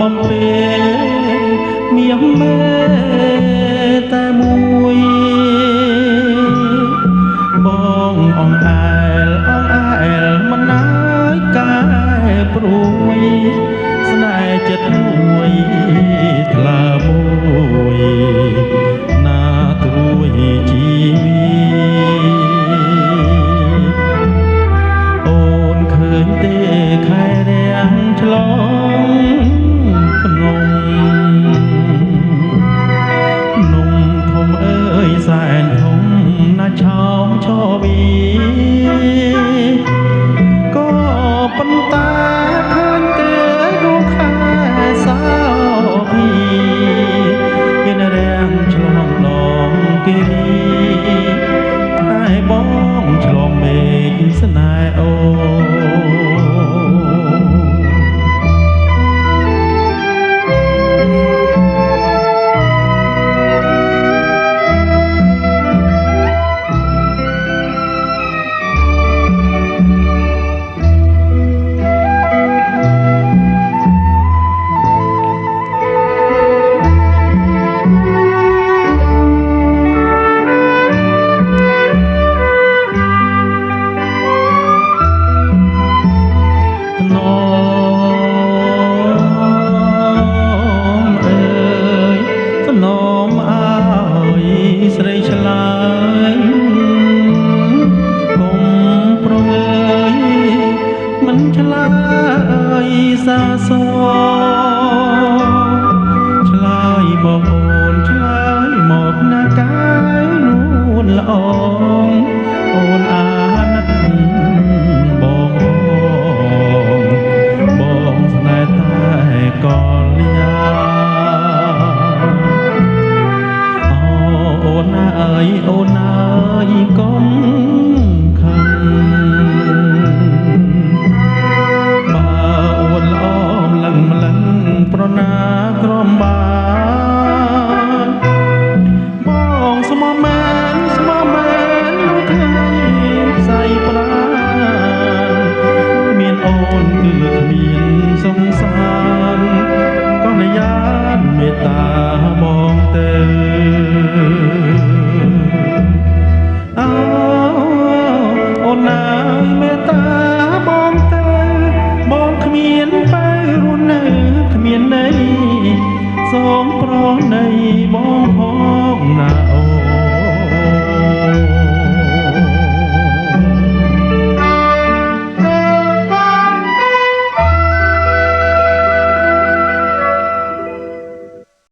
អំពេលមានមេតែមួយបងអងអែលមិនណាយកែព្រួយស្នេហ៍ចិត្តមួយថ្លាមួយណាត្រួយជីវិតអូនឃើញទេខែរាំងឆ្លងភ្នំធំអើយសែនធំណាឆោមឆវីក៏ប៉ុន្តែឃើញទេរូបខែសោភីមានរាំងឆ្លងដងគិរីតែបងឆ្លងមេឃស្នេហ៍អូសាសឆ្លើយមកអូនឆ្លើយមកណាកាយនួនល្អអូនអាណិតបងស្នេហ៍តែកលយាអូនអើយកុំខឹងប្រណាក្រំបានបងស្មមែននោះថ្ងៃផ្សៃប្រានមានអូនគឺគ្មានសង្សារក៏នយានមេត្តាបងទៅអូនណាយមេត្តាបងទៅបងគ្មានទៅរស់នៅគ្មានន័យសូមប្រណីបង